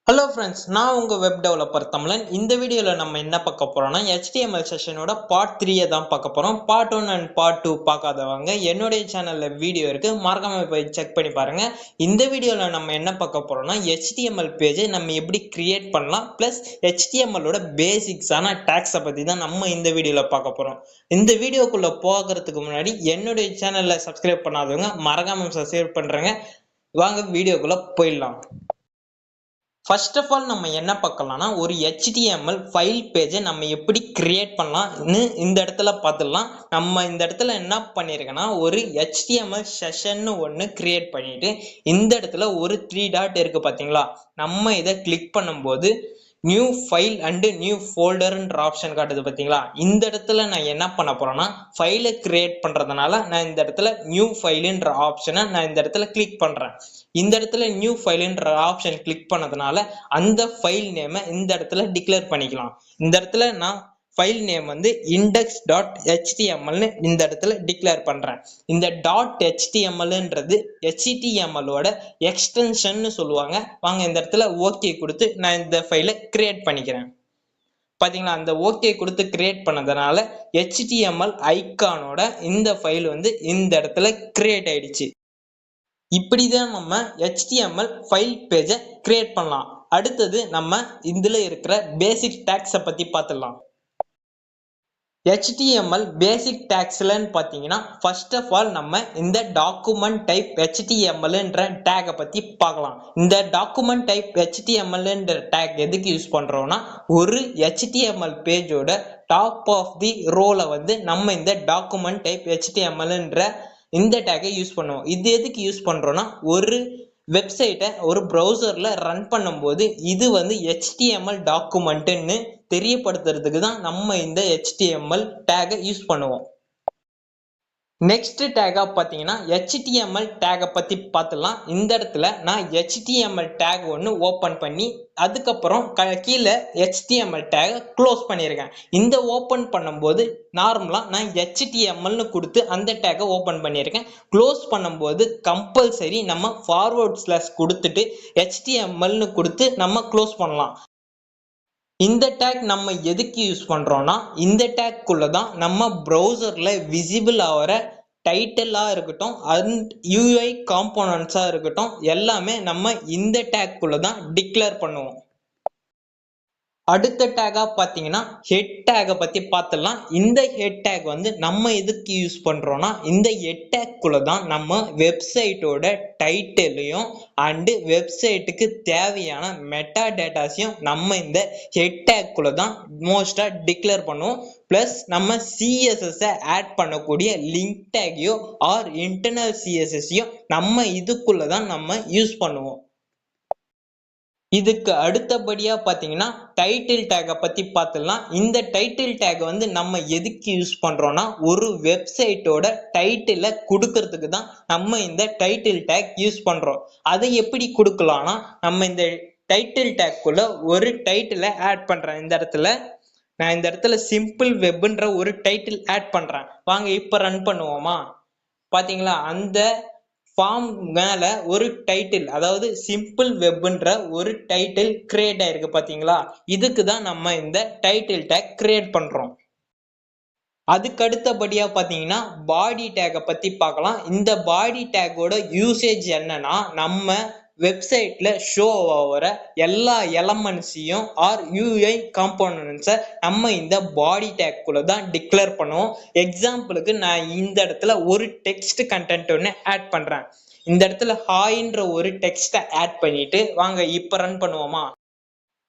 Hello friends, நான் உங்கள் web developer தமிழன். இந்த வீடியோவில் நம்ம என்ன பார்க்க போகிறோம்னா HTML செஷனோட பார்ட் 3 தான் பார்க்க போகிறோம். பார்ட் 1 அண்ட் பார்ட் 2 பார்க்காதவங்க என்னுடைய சேனலில் வீடியோ இருக்குது, மறக்காமல் போய் செக் பண்ணி பாருங்கள். இந்த வீடியோவில் நம்ம என்ன பார்க்க போகிறோம்னா HTML பேஜை நம்ம எப்படி கிரியேட் பண்ணலாம், ப்ளஸ் HTMLோட பேசிக்ஸான டேக்ஸை பற்றி தான் நம்ம இந்த வீடியோவில் பார்க்க போகிறோம். இந்த வீடியோக்குள்ளே போகிறதுக்கு முன்னாடி என்னுடைய சேனலில் சப்ஸ்கிரைப் பண்ணாதவங்க மறக்காமல் சப்ஸ்கிரைப் பண்ணுறேங்க. வாங்க வீடியோக்குள்ளே போயிடலாம். ஃபர்ஸ்ட் ஆஃப் ஆல் நம்ம என்ன பார்க்கலாம்னா, ஒரு HTML ஃபைல் பேஜை நம்ம எப்படி கிரியேட் பண்ணலாம்னு இந்த இடத்துல பார்த்துடலாம். நம்ம இந்த இடத்துல என்ன பண்ணியிருக்கேன்னா, ஒரு HTML செஷன் ஒன்று கிரியேட் பண்ணிட்டு இந்த இடத்துல ஒரு 3 டாட் இருக்கு பார்த்தீங்களா, நம்ம இதை கிளிக் பண்ணும்போது நியூ ஃபைல் அண்ட் நியூ ஃபோல்டர்ன்ற ஆப்ஷன் காட்டுது பார்த்தீங்களா. இந்த இடத்துல நான் என்ன பண்ண போறேன்னா, ஃபைலை கிரியேட் பண்றதுனால நான் இந்த இடத்துல நியூ ஃபைலுன்ற ஆப்ஷனை நான் இந்த இடத்துல கிளிக் பண்றேன். இந்த இடத்துல நியூ ஃபைலுன்ற ஆப்ஷன் கிளிக் பண்ணதுனால அந்த ஃபைல் நேமை இந்த இடத்துல டிக்ளேர் பண்ணிக்கலாம். இந்த இடத்துல நான் ஃபைல் நேம் வந்து index.htmlனு இந்த இடத்துல டிக்ளேர் பண்றேன். இந்த .htmlன்றது HTMLோட எக்ஸ்டென்ஷன் சொல்லுவாங்க. வாங்க இந்த இடத்துல ஓகே கொடுத்து நான் இந்த ஃபைலை கிரியேட் பண்ணிக்கிறேன். பாத்தீங்களா, அந்த ஓகே கொடுத்து கிரியேட் பண்ணதுனால HTML ஐகானோட இந்த ஃபைல் வந்து இந்த இடத்துல கிரியேட் ஆயிடுச்சு. இப்படிதான் நம்ம HTML ஃபைல் பேஜை கிரியேட் பண்ணலாம். அடுத்தது நம்ம இதுல இருக்கிற பேசிக் டேக்ஸை பத்தி பார்த்துடலாம். HTML பேசிக் டேக்ஸ்லன்னு பார்த்தீங்கன்னா, ஃபர்ஸ்ட் ஆஃப் ஆல் நம்ம இந்த டாக்குமெண்ட் டைப் HTMLன்ற டேகை பற்றி பார்க்கலாம். இந்த டாக்குமெண்ட் டைப் HTMLன்ற டேக் எதுக்கு யூஸ் பண்ணுறோம்னா, ஒரு HTML பேஜோட டாப் ஆஃப் தி ரோல வந்து நம்ம இந்த டாக்குமெண்ட் டைப் HTMLன்ற இந்த டேகை யூஸ் பண்ணுவோம். இது எதுக்கு யூஸ் பண்ணுறோம்னா, ஒரு வெப்சைட்டை ஒரு ப்ரௌசர்ல ரன் பண்ணும்போது இது வந்து HTML டாக்குமெண்ட்னு தெரியப்படுத்துறதுக்கு தான் நம்ம இந்த HTML டேகை யூஸ் பண்ணுவோம். நெக்ஸ்ட் டேகா பார்த்தீங்கன்னா HTML டேகை பற்றி பார்த்துலாம். இந்த இடத்துல நான் HTML டேக் ஒன்று ஓப்பன் பண்ணி அதுக்கப்புறம் கீழே HTML டேகை க்ளோஸ் பண்ணியிருக்கேன். இந்த ஓப்பன் பண்ணும்போது நார்மலாக நான் HTMLனு கொடுத்து அந்த டேகை ஓப்பன் பண்ணியிருக்கேன். க்ளோஸ் பண்ணும்போது கம்பல்சரி நம்ம ஃபார்வர்ட் ஸ்லாஷ் கொடுத்துட்டு HTMLனு கொடுத்து நம்ம க்ளோஸ் பண்ணலாம். இந்த டேக் நம்ம எதுக்கு யூஸ் பண்றோம்னா, இந்த டேக்குள்ள தான் நம்ம ப்ரௌசர்ல விசிபிள் ஆகிற டைட்டிலா இருக்கட்டும் அண்ட் UI காம்போனன்ட்ஸா இருக்கட்டும் எல்லாமே நம்ம இந்த டேக்குள்ள தான் டிக்ளேர் பண்ணுவோம். அடுத்த டேகா பார்த்தீங்கன்னா ஹெட் டேகை பற்றி பார்த்துடலாம். இந்த ஹெட் டேக் வந்து நம்ம எதுக்கு யூஸ் பண்ணுறோம்னா, இந்த ஹெட் டேக்குள்ள தான் நம்ம வெப்சைட்டோட டைட்டிலையும் அண்டு வெப்சைட்டுக்கு தேவையான மெட்டா டேட்டாஸையும் நம்ம இந்த ஹெட் டேக்குள்ள தான் மோஸ்ட்டாக டிக்ளேர் பண்ணுவோம். ப்ளஸ் நம்ம CSS ஆட் பண்ணக்கூடிய லிங்க் டேக்கையோ ஆர் இன்டர்னல் CSSையும் நம்ம இதுக்குள்ள தான் நம்ம யூஸ் பண்ணுவோம். இதுக்கு அடுத்தபடியா பாத்தீங்கன்னா டைட்டில் டேகை பத்தி பார்த்துடலாம். இந்த டைட்டில் டேக் வந்து நம்ம எதுக்கு யூஸ் பண்றோம்னா, ஒரு வெப்சைட்டோட டைட்டிலை கொடுக்கறதுக்கு தான் நம்ம இந்த டைட்டில் டேக் யூஸ் பண்றோம். அதை எப்படி கொடுக்கலாம்னா, நம்ம இந்த டைட்டில் டேக்குள்ள ஒரு டைட்டிலை ஆட் பண்றேன். இந்த இடத்துல சிம்பிள் வெப்ன்ற ஒரு டைட்டில் ஆட் பண்றேன். வாங்க இப்ப ரன் பண்ணுவோமா. பாத்தீங்களா, அந்த ஃபார்ம் மேல ஒரு டைட்டில், அதாவது சிம்பிள் வெப்ன்ற ஒரு டைட்டில் கிரியேட் ஆயிருக்கு பாத்தீங்களா. இதுக்கு தான் நம்ம இந்த டைட்டில் டேக் கிரியேட் பண்றோம். அதுக்கு அடுத்தபடியா பாத்தீங்கன்னா பாடி டேகை பத்தி பார்க்கலாம். இந்த பாடி டேக்கோட யூசேஜ் என்னன்னா, நம்ம வெப்சைட்ல ஷோ ஆகிற எல்லா எலமெண்ட்ஸையும் ஆர் UI காம்போனன்ட்ஸை நம்ம இந்த பாடி டேக்குள்ள தான் டிக்ளேர் பண்ணுவோம். எக்ஸாம்பிளுக்கு நான் இந்த இடத்துல ஒரு டெக்ஸ்ட் கண்டென்ட் ஒன்று ஆட் பண்றேன். இந்த இடத்துல ஹாய்ன்ற ஒரு டெக்ஸ்ட்டை ஆட் பண்ணிட்டு வாங்க இப்ப ரன் பண்ணுவோமா.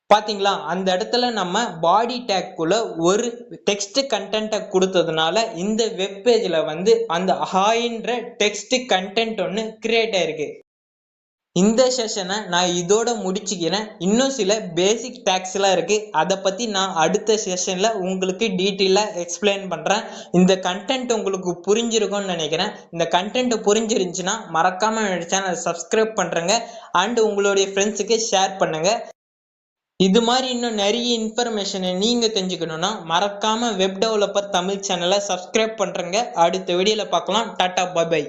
பாத்தீங்களா, அந்த இடத்துல நம்ம பாடி டேக்குள்ள ஒரு டெக்ஸ்ட் கண்டென்ட்டை கொடுத்ததுனால இந்த வெப் பேஜ்ல வந்து அந்த ஹாய்ன்ற டெக்ஸ்ட் கண்டென்ட் ஒன்று கிரியேட் ஆயிருக்கு. இந்த செஷனை நான் இதோட முடிச்சுக்கிறேன். இன்னும் சில பேசிக் டேக்ஸ் எல்லாம் இருக்கு, அதை பத்தி நான் அடுத்த செஷன்ல உங்களுக்கு டீட்டெயிலா எக்ஸ்பிளைன் பண்றேன். இந்த கண்டென்ட் உங்களுக்கு புரிஞ்சிருக்கும்னு நினைக்கிறேன். இந்த கண்டென்ட் புரிஞ்சிருந்துச்சுன்னா மறக்காம என்னோட சேனலை சப்ஸ்கிரைப் பண்றேங்க அண்ட் உங்களுடைய ஃப்ரெண்ட்ஸுக்கு ஷேர் பண்ணுங்க. இது மாதிரி இன்னும் நிறைய இன்ஃபர்மேஷனை நீங்க தெரிஞ்சுக்கணும்னா மறக்காம வெப் டெவலப்பர் தமிழ் சேனலை சப்ஸ்கிரைப் பண்றேங்க. அடுத்த வீடியோல பார்க்கலாம். Tata, bye by.